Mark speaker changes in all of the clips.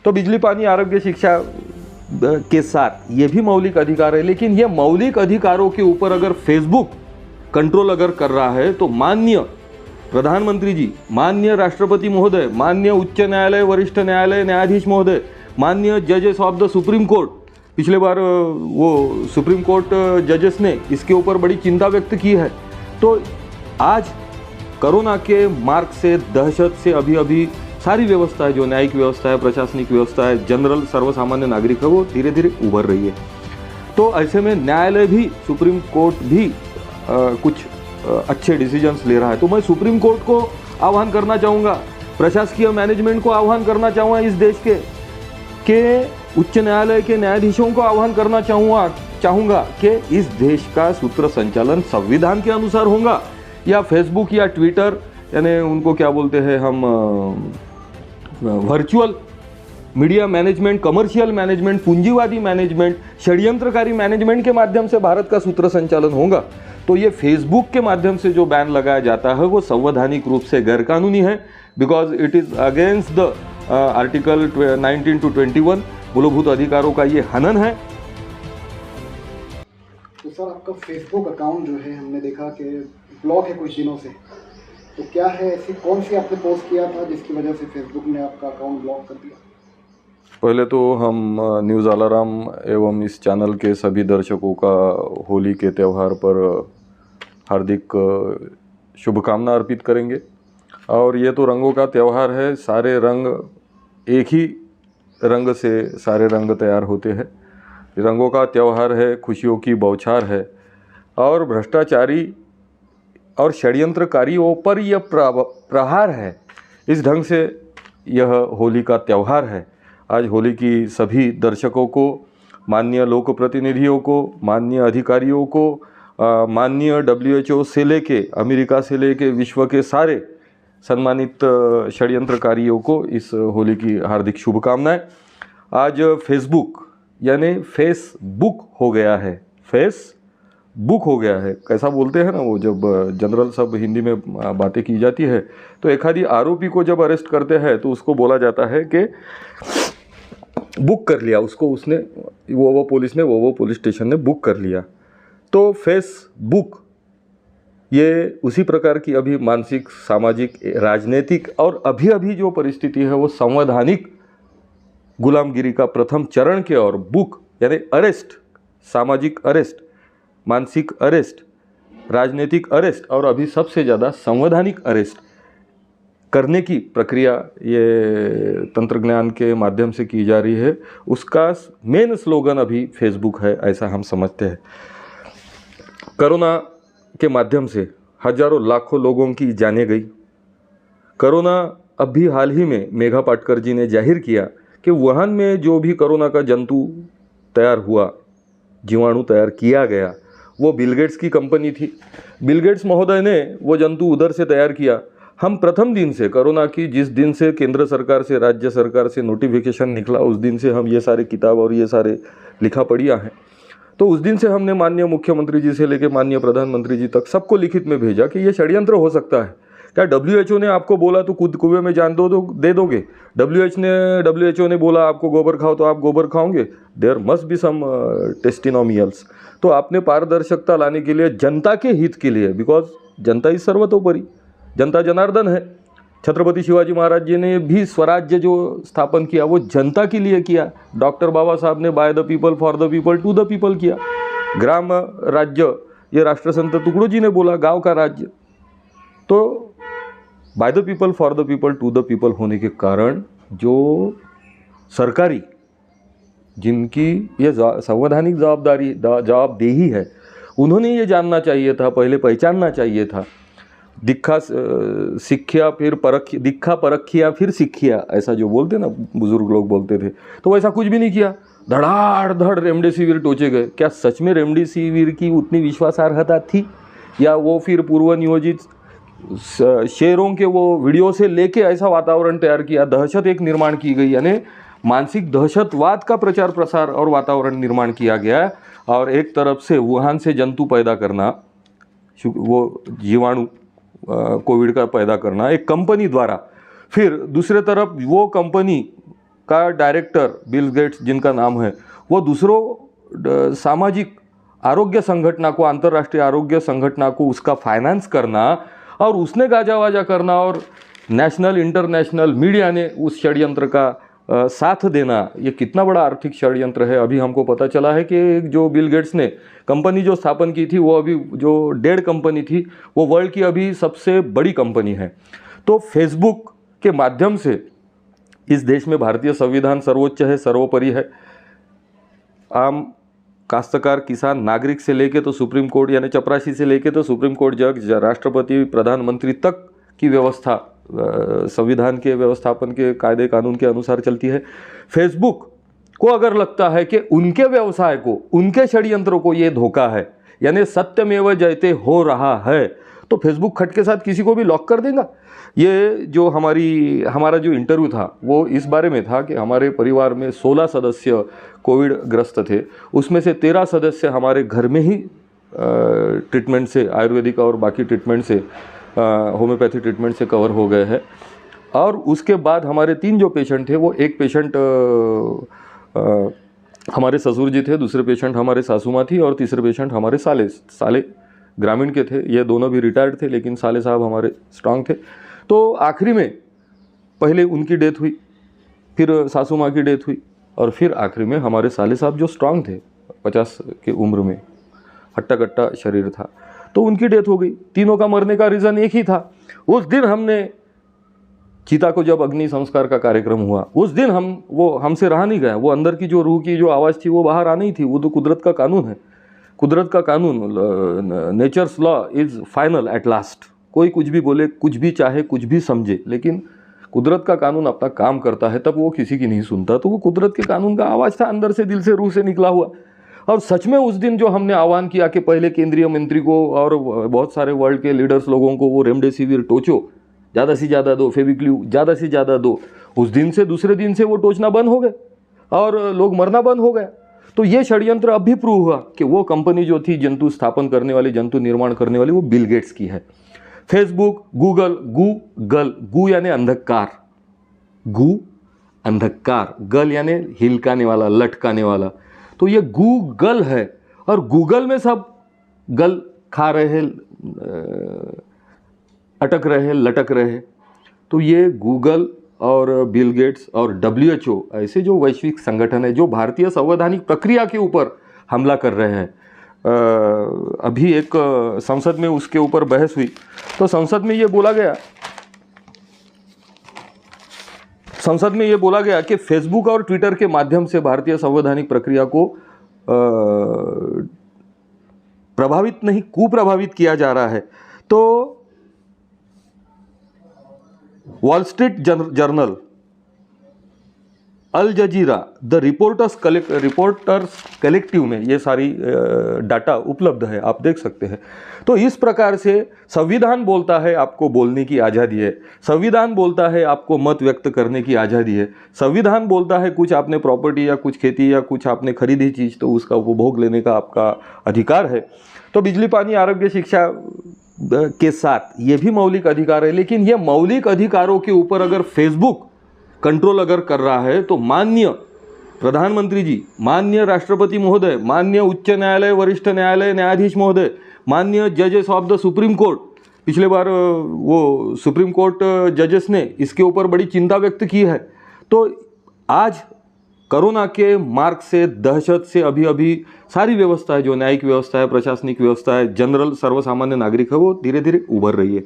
Speaker 1: तो बिजली पानी आरोग्य शिक्षा के साथ ये भी मौलिक अधिकार है, लेकिन ये मौलिक अधिकारों के ऊपर अगर फेसबुक कंट्रोल अगर कर रहा है तो माननीय प्रधानमंत्री जी, माननीय राष्ट्रपति महोदय, माननीय उच्च न्यायालय वरिष्ठ न्यायालय न्यायाधीश महोदय, माननीय जजेस ऑफ द सुप्रीम कोर्ट, पिछले बार वो सुप्रीम कोर्ट जजेस ने इसके ऊपर बड़ी चिंता व्यक्त की है। तो आज कोरोना के मार्ग से, दहशत से अभी सारी व्यवस्था है, जो न्यायिक व्यवस्था है, प्रशासनिक व्यवस्था है, जनरल सर्वसामान्य नागरिक है, वो धीरे धीरे उभर रही है। तो ऐसे में न्यायालय भी, सुप्रीम कोर्ट भी कुछ अच्छे डिसीजंस ले रहा है। तो मैं सुप्रीम कोर्ट को आह्वान करना चाहूँगा, प्रशासकीय मैनेजमेंट को आह्वान करना चाहूँगा, इस देश के उच्च न्यायालय के न्यायाधीशों को आह्वान करना चाहूँगा कि इस देश का सूत्र संचालन संविधान के अनुसार होगा या फेसबुक या ट्विटर, यानी उनको क्या बोलते हैं हम, virtual media management, commercial management, पूंजीवादी मैनेजमेंट, षड्यंत्रकारी मैनेजमेंट के माध्यम से भारत का सूत्र संचालन होगा। तो ये फेसबुक के माध्यम से जो बैन लगाया जाता है वो संवैधानिक रूप से गैरकानूनी है, because it is against the article 19 to 21 मूलभूत अधिकारों का ये हनन है।
Speaker 2: तो सर, आपका फेसबुक अकाउंट जो है हमने देखा कि ब्लॉक है कुछ दिनों से, तो क्या है, ऐसी कौन सी आपने पोस्ट किया था जिसकी वजह से फेसबुक ने आपका अकाउंट ब्लॉक कर दिया?
Speaker 1: पहले तो हम न्यूज़ अलाराम एवं इस चैनल के सभी दर्शकों का होली के त्यौहार पर हार्दिक शुभकामना अर्पित करेंगे। और ये तो रंगों का त्यौहार है, सारे रंग एक ही रंग से सारे रंग तैयार होते हैं। रंगों का त्यौहार है, खुशियों की बौछार है, और भ्रष्टाचारी और षड्यंत्रकारियों पर यह प्रहार है। इस ढंग से यह होली का त्यौहार है। आज होली की सभी दर्शकों को, माननीय लोक प्रतिनिधियों को, माननीय अधिकारियों को, माननीय WHO से लेके, अमेरिका से लेके विश्व के सारे सम्मानित षड्यंत्रकारियों को इस होली की हार्दिक शुभकामनाएं। आज फेसबुक यानी फेसबुक हो गया है, फेसबुक हो गया है। कैसा बोलते हैं ना वो, जब जनरल सब हिंदी में बातें की जाती है तो एक आदि आरोपी को जब अरेस्ट करते हैं तो उसको बोला जाता है कि बुक कर लिया उसको, उसने वो पुलिस ने वो पुलिस स्टेशन ने बुक कर लिया। तो फेसबुक ये उसी प्रकार की अभी मानसिक, सामाजिक, राजनीतिक और अभी जो परिस्थिति है वो संवैधानिक गुलामगिरी का प्रथम चरण के और बुक यानी अरेस्ट, सामाजिक अरेस्ट, मानसिक अरेस्ट, राजनीतिक अरेस्ट और अभी सबसे ज़्यादा संवैधानिक अरेस्ट करने की प्रक्रिया ये तंत्रज्ञान के माध्यम से की जा रही है। उसका मेन स्लोगन अभी फेसबुक है, ऐसा हम समझते हैं। कोरोना के माध्यम से हजारों लाखों लोगों की जानें गई। कोरोना अभी हाल ही में मेघा पाटकर जी ने जाहिर किया कि वुहान में जो भी कोरोना का जंतु तैयार हुआ, जीवाणु तैयार किया गया, वो बिल गेट्स की कंपनी थी। बिल गेट्स महोदय ने वो जंतु उधर से तैयार किया। हम प्रथम दिन से कोरोना की, जिस दिन से केंद्र सरकार से, राज्य सरकार से नोटिफिकेशन निकला, उस दिन से हम ये सारे किताब और ये सारे लिखा पढ़िया हैं। तो उस दिन से हमने माननीय मुख्यमंत्री जी से लेकर माननीय प्रधानमंत्री जी तक सबको लिखित में भेजा कि ये षड्यंत्र हो सकता है। क्या WHO ने आपको बोला तो कूद कुएं में जान दे दोगे? WHO ने बोला आपको गोबर खाओ तो आप गोबर खाओगे? There must be some testimonials. तो आपने पारदर्शिता लाने के लिए, जनता के हित के लिए, बिकॉज जनता इज सर्वतोपरि, जनता जनार्दन है। छत्रपति शिवाजी महाराज जी ने भी स्वराज्य जो स्थापन किया वो जनता के लिए किया। डॉक्टर बाबा साहब ने by the people, for the people, to the people किया। ग्राम राज्य ये राष्ट्रसंत टुकड़ो जी ने बोला, गांव का राज्य। तो by the people, for the people, to the people होने के कारण जो सरकारी, जिनकी ये संवैधानिक जवाबदेही है, उन्होंने ये जानना चाहिए था, पहले पहचानना चाहिए था। दिखा सिखिया फिर दिखा परखिया फिर सिखिया, ऐसा जो बोलते ना बुजुर्ग लोग बोलते थे, तो वैसा कुछ भी नहीं किया। धड़ाधड़ रेमडेसिविर टोचे गए। क्या सच में रेमडेसिविर की उतनी विश्वासार्हता थी, या वो फिर पूर्व नियोजित शेरों के वो वीडियो से लेके ऐसा वातावरण तैयार किया, दहशत एक निर्माण की गई, यानी मानसिक दहशतवाद का प्रचार प्रसार और वातावरण निर्माण किया गया। और एक तरफ से वुहान से जंतु पैदा करना, वो जीवाणु कोविड का पैदा करना एक कंपनी द्वारा, फिर दूसरे तरफ वो कंपनी का डायरेक्टर बिल गेट्स जिनका नाम है, वो दूसरों सामाजिक आरोग्य संगठना को, अंतर्राष्ट्रीय आरोग्य संगठना को उसका फाइनेंस करना और उसने गाजा वाजा करना और नेशनल इंटरनेशनल मीडिया ने उस षड्यंत्र का साथ देना, ये कितना बड़ा आर्थिक षड्यंत्र है। अभी हमको पता चला है कि जो बिल गेट्स ने कंपनी जो स्थापन की थी, वो अभी जो डेड कंपनी थी, वो वर्ल्ड की अभी सबसे बड़ी कंपनी है। तो फेसबुक के माध्यम से इस देश में भारतीय संविधान सर्वोच्च है, सर्वोपरि है। आम काश्तकार, किसान, नागरिक से लेके तो सुप्रीम कोर्ट, यानी चपरासी से लेके तो सुप्रीम कोर्ट जज, राष्ट्रपति, प्रधानमंत्री तक की व्यवस्था संविधान के व्यवस्थापन के कायदे कानून के अनुसार चलती है। फेसबुक को अगर लगता है कि उनके व्यवसाय को, उनके षड्यंत्रों को ये धोखा है, यानी सत्यमेव जयते हो रहा है, तो फेसबुक खट के साथ किसी को भी लॉक कर देगा। ये जो हमारा जो इंटरव्यू था वो इस बारे में था कि हमारे परिवार में 16 सदस्य कोविड ग्रस्त थे, उसमें से 13 सदस्य हमारे घर में ही ट्रीटमेंट से, आयुर्वेदिक और बाकी ट्रीटमेंट से, होम्योपैथी ट्रीटमेंट से कवर हो गए हैं। और उसके बाद हमारे 3 जो पेशेंट थे, वो एक पेशेंट हमारे ससुर जी थे, दूसरे पेशेंट हमारे सासू माँ थी और तीसरे पेशेंट हमारे साले ग्रामीण के थे। ये दोनों भी रिटायर्ड थे, लेकिन साले साहब हमारे स्ट्रांग थे। तो आखिरी में पहले उनकी डेथ हुई, फिर सासू माँ की डेथ हुई और फिर आखिरी में हमारे साले साहब जो स्ट्रांग थे, 50 की उम्र में, हट्टा कट्टा शरीर था, तो उनकी डेथ हो गई। तीनों का मरने का रीज़न एक ही था। उस दिन हमने चीता को जब अग्नि संस्कार का कार्यक्रम हुआ, उस दिन वो हमसे रहा नहीं गया। वो अंदर की जो रूह की जो आवाज़ थी वो बाहर आनी थी। वो तो कुदरत का कानून है, कुदरत का कानून, nature's law is final at last. कोई कुछ भी बोले, कुछ भी चाहे, कुछ भी समझे, लेकिन कुदरत का कानून अपना काम करता है, तब वो किसी की नहीं सुनता। तो वो कुदरत के कानून का आवाज़ था, अंदर से, दिल से, रूह से निकला हुआ। और सच में उस दिन जो हमने आह्वान किया कि पहले केंद्रीय मंत्री को और बहुत सारे वर्ल्ड के लीडर्स लोगों को वो रेमडेसिविर टोचो, ज़्यादा से ज़्यादा दो, फेविक्ल्यू ज़्यादा से ज़्यादा दो, उस दिन से दूसरे दिन से वो टोचना बंद हो गए और लोग मरना बंद हो गया। तो ये षड्यंत्र अब भी प्रूव हुआ कि वो कंपनी जो थी जंतु स्थापन करने वाली, जंतु निर्माण करने वाली, वो बिल गेट्स की है। फेसबुक, गूगल, गू यानी अंधकार, गू अंधकार, गल यानी हिलकाने वाला, लटकाने वाला, तो ये गूगल है। और गूगल में सब गल खा रहे, अटक रहे, लटक रहे। तो ये गूगल और बिल गेट्स और WHO ऐसे जो वैश्विक संगठन है जो भारतीय संवैधानिक प्रक्रिया के ऊपर हमला कर रहे हैं। अभी एक संसद में उसके ऊपर बहस हुई, तो संसद में ये बोला गया कि फेसबुक और ट्विटर के माध्यम से भारतीय संवैधानिक प्रक्रिया को प्रभावित नहीं, कुप्रभावित किया जा रहा है। तो Wall Street Journal, Al Jazeera, the Reporters Collective में ये सारी डाटा उपलब्ध है, आप देख सकते हैं। तो इस प्रकार से संविधान बोलता है आपको बोलने की आज़ादी है, संविधान बोलता है आपको मत व्यक्त करने की आज़ादी है, संविधान बोलता है कुछ आपने प्रॉपर्टी या कुछ खेती या कुछ आपने खरीदी चीज़ तो उसका उपभोग लेने का आपका अधिकार है। तो बिजली, पानी, आरोग्य, शिक्षा के साथ ये भी मौलिक अधिकार है। लेकिन ये मौलिक अधिकारों के ऊपर अगर फेसबुक कंट्रोल अगर कर रहा है, तो माननीय प्रधानमंत्री जी, माननीय राष्ट्रपति महोदय, माननीय उच्च न्यायालय, वरिष्ठ न्यायालय न्यायाधीश महोदय, माननीय जजेस ऑफ द सुप्रीम कोर्ट, पिछले बार वो सुप्रीम कोर्ट जजेस ने इसके ऊपर बड़ी चिंता व्यक्त की है। तो आज कोरोना के मार्ग से, दहशत से अभी सारी व्यवस्था है, जो न्यायिक व्यवस्था है, प्रशासनिक व्यवस्था है, जनरल सर्वसामान्य नागरिक है, वो धीरे धीरे उभर रही है।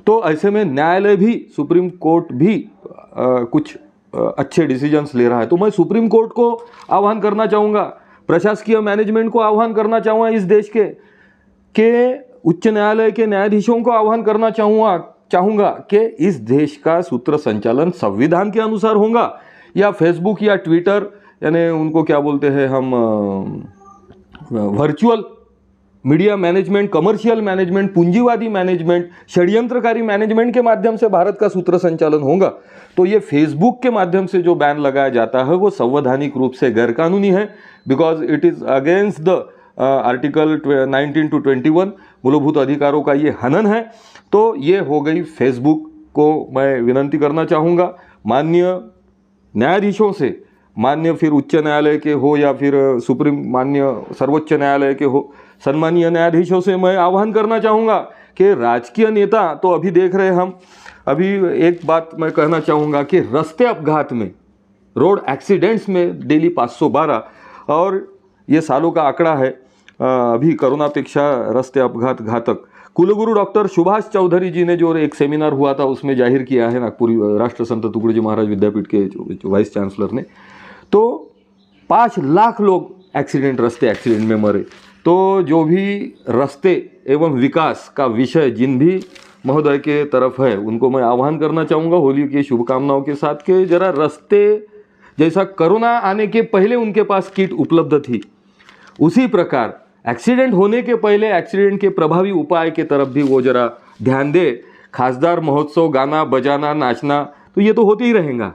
Speaker 1: तो ऐसे में न्यायालय भी, सुप्रीम कोर्ट भी कुछ अच्छे डिसीजंस ले रहा है। तो मैं सुप्रीम कोर्ट को आह्वान करना चाहूँगा, प्रशासकीय मैनेजमेंट को आह्वान करना चाहूँगा, इस देश के उच्च न्यायालय के न्यायाधीशों को आह्वान करना चाहूँगा कि इस देश का सूत्र संचालन संविधान के अनुसार होगा या फेसबुक या ट्विटर, यानी उनको क्या बोलते हैं हम, virtual media management, commercial management, पूंजीवादी मैनेजमेंट, षड्यंत्रकारी मैनेजमेंट के माध्यम से भारत का सूत्र संचालन होगा। तो ये फेसबुक के माध्यम से जो बैन लगाया जाता है वो संवैधानिक रूप से गैरकानूनी है, because it is against the article 19 to 21 मूलभूत अधिकारों का ये हनन है। तो ये हो गई। फेसबुक को मैं विनंती करना चाहूँगा, माननीय न्यायाधीशों से, मान्य फिर उच्च न्यायालय के हो या फिर सुप्रीम मान्य सर्वोच्च न्यायालय के हो, सम्मानीय न्यायाधीशों से मैं आह्वान करना चाहूँगा कि राजकीय नेता तो अभी देख रहे हम, अभी एक बात मैं कहना चाहूँगा कि रास्ते अपघात में, रोड एक्सीडेंट्स में डेली 512, और ये सालों का आंकड़ा है, अभी कोरोनापेक्षा रास्ते अपघात घातक। कुलगुरु डॉक्टर सुभाष चौधरी जी ने जो एक सेमिनार हुआ था उसमें जाहिर किया है, नागपुर राष्ट्रसंत तुकडोजी महाराज विद्यापीठ के जो वाइस चांसलर ने, तो 5 लाख लोग रास्ते एक्सीडेंट में मरे। तो जो भी रास्ते एवं विकास का विषय जिन भी महोदय के तरफ है, उनको मैं आह्वान करना चाहूँगा होली की शुभकामनाओं के साथ कि जरा रास्ते, जैसा कोरोना आने के पहले उनके पास किट उपलब्ध थी, उसी प्रकार एक्सीडेंट होने के पहले एक्सीडेंट के प्रभावी उपाय के तरफ भी वो जरा ध्यान दे। खासदार महोत्सव, गाना बजाना, नाचना तो ये तो होते ही रहेगा।